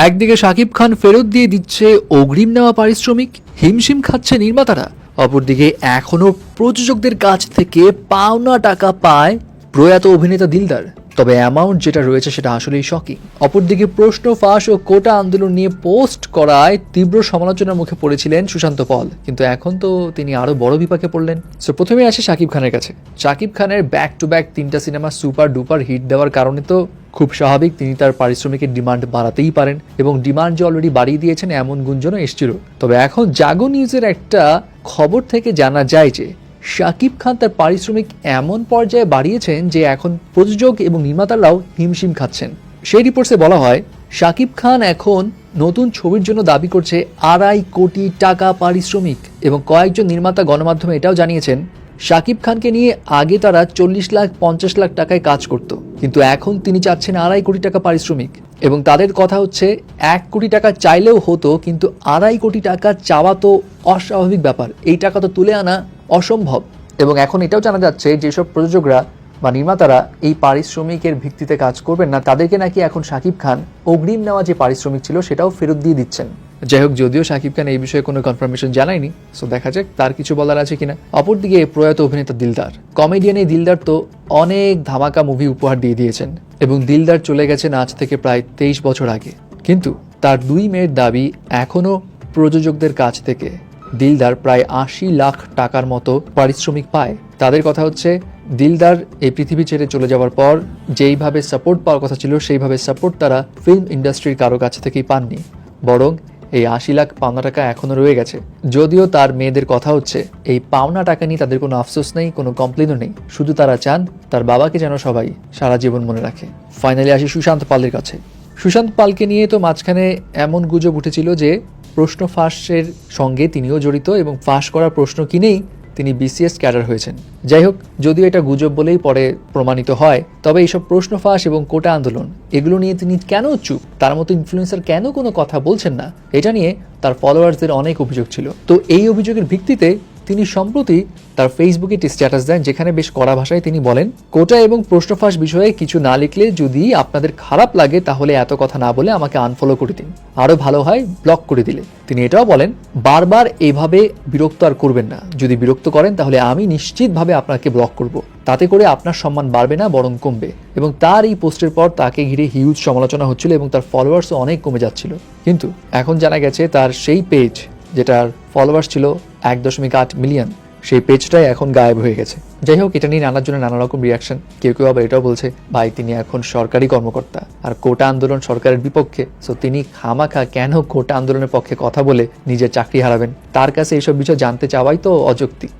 একদিকে শাকিব খান ফেরত দিয়ে দিচ্ছে অগ্রিম নেওয়া পারিশ্রমিক, হিমশিম খাচ্ছে নির্মাতারা। অপরদিকে এখনও প্রযোজকদের কাছ থেকে পাওনা টাকা পায় প্রয়াত অভিনেতা দিলদার। তবে অ্যামাউন্ট যেটা রয়েছে সেটা আসলেই শকিং। অপরদিকে প্রশ্ন ফাঁস ও কোটা আন্দোলন নিয়ে পোস্ট করায় তীব্র সমালোচনার মুখে পড়েছিলেন সুশান্ত পল, কিন্তু এখন তো তিনি আরো বড় বিপাকে পড়লেন। সো প্রথমে আসে শাকিব খানের কাছে। শাকিব খানের ব্যাক টু ব্যাক 3টা সিনেমা সুপার ডুপার হিট দেওয়ার কারণে তো খুব স্বাভাবিক তিনি তার পারিশ্রমিকের ডিমান্ড বাড়াতেই পারেন, এবং ডিমান্ড যে অলরেডি বাড়িয়ে দিয়েছেন এমন গুঞ্জনও এসেছিল। তবে এখন জাগো নিউজের একটা খবর থেকে জানা যায় যে শাকিব খান তার পারিশ্রমিক এমন পর্যায়ে বাড়িয়েছেন যে এখন প্রযোজক এবং নির্মাতারাও হিমশিম খাচ্ছেন। সেই রিপোর্টসে বলা হয় শাকিব খান এখন নতুন ছবির জন্য দাবি করছে 2.5 কোটি টাকা পারিশ্রমিক, এবং কয়েকজন নির্মাতা গণমাধ্যমে এটাও জানিয়েছেন শাকিব খানকে নিয়ে আগে তারা 40 লাখ 50 লাখ টাকায় কাজ করত, কিন্তু এখন তিনি চাচ্ছেন 2.5 কোটি টাকা পারিশ্রমিক। এবং তাদের কথা হচ্ছে 1 কোটি টাকা চাইলেও হতো, কিন্তু 2.5 কোটি টাকা চাওয়া তো অস্বাভাবিক ব্যাপার, এই টাকা তো তুলে আনা অসম্ভব। এবং এখন এটাও জানা যাচ্ছে যেসব প্রযোজকরা বা নির্মাতারা এই পারিশ্রমিকের ভিত্তিতে কাজ করবেন না, তাদেরকে নাকি এখন শাকিব খান অগ্রিম নেওয়া যে পারিশ্রমিক ছিল সেটাও ফেরত দিয়ে দিচ্ছেন। যাই হোক, যদিও শাকিব খান এই বিষয়ে কোনো কনফার্মেশন জানায়নি, সো দেখা যাক তার কিছু বলার আছে কিনা। অপরদিকে প্রয়াত অভিনেতা দিলদার, কমেডিয়ান এই দিলদার তো অনেক ধামাকা মুভি উপহার দিয়ে দিয়েছেন, এবং দিলদার চলে গেছেন আজ থেকে প্রায় 23 বছর আগে। কিন্তু তার 2 মেয়ের দাবি এখনও প্রযোজকদের কাছ থেকে দিলদার প্রায় 80 লাখ টাকার মতো পারিশ্রমিক পায়। তাদের কথা হচ্ছে দিলদার এই পৃথিবী ছেড়ে চলে যাওয়ার পর যেইভাবে সাপোর্ট পাওয়ার কথা ছিল সেইভাবে সাপোর্ট তারা ফিল্ম ইন্ডাস্ট্রির কারো কাছ থেকেই পাননি, বরং এই 80 লাখ পাওনা টাকা এখনো রয়ে গেছে। যদিও তার মেয়েদের কথা হচ্ছে এই পাওনা টাকা নিয়ে তাদের কোনো আফসোস নেই, কোনো কমপ্লেনও নেই, শুধু তারা চান তার বাবাকে যেন সবাই সারা জীবন মনে রাখে। ফাইনালি আসি সুশান্ত পালের কাছে। সুশান্ত পালকে নিয়ে তো মাঝখানে এমন গুজব উঠেছিল যে প্রশ্ন ফাঁসের সঙ্গে তিনিও জড়িত, এবং ফাঁস করা প্রশ্ন কিনেই তিনি বিসিএস ক্যাডার হয়েছেন। যাই হোক, যদিও এটা গুজব বলেই পরে প্রমাণিত হয়, তবে এইসব প্রশ্ন ফাঁস এবং কোটা আন্দোলন এগুলো নিয়ে তিনি কেন চুপ, তার মতো ইনফ্লুয়েন্সার কেন কোনো কথা বলছেন না, এটা নিয়ে তার ফলোয়ার্সদের অনেক অভিযোগ ছিল। তো এই অভিযোগের ভিত্তিতে তিনি সম্প্রতি তার ফেসবুকে একটি স্ট্যাটাস দেন, যেখানে বেশ কড়া ভাষায় তিনি বলেন, কোটা এবং প্রশ্ন ফাঁস বিষয়ে কিছু না লিখলে যদি আপনাদের খারাপ লাগে তাহলে এত কথা না বলে আমাকে আনফলো করে দিন, আরো ভালো হয় ব্লক করে দিলে। তিনি এটাও বলেন, বারবার এভাবে বিরক্ত আর করবেন না, যদি বিরক্ত করেন তাহলে আমি নিশ্চিতভাবে আপনাকে ব্লক করব, তাতে করে আপনার সম্মান বাড়বে না বরং কমবে। এবং তার এই পোস্টের পর তাকে ঘিরে হিউজ সমালোচনা হচ্ছিল এবং তার ফলোয়ার্সও অনেক কমে যাচ্ছিল। কিন্তু এখন জানা গেছে তার সেই পেজ যেটার ফলোয়ার্স ছিল 1.8 মিলিয়ন, সেই পেজটাই এখন গায়েব হয়ে গেছে। যাই হোক, এটা নিয়ে নানার জন্য নানা রকম রিয়াকশন। কেউ কেউ আবার এটাও বলছে ভাই তিনি এখন সরকারি কর্মকর্তা আর কোটা আন্দোলন সরকারের বিপক্ষে, সো তিনি খামাখা কেন কোটা আন্দোলনের পক্ষে কথা বলে নিজের চাকরি হারাবেন, তার কাছে এইসব বিষয় জানতে চাওয়াই তো অযৌক্তিক।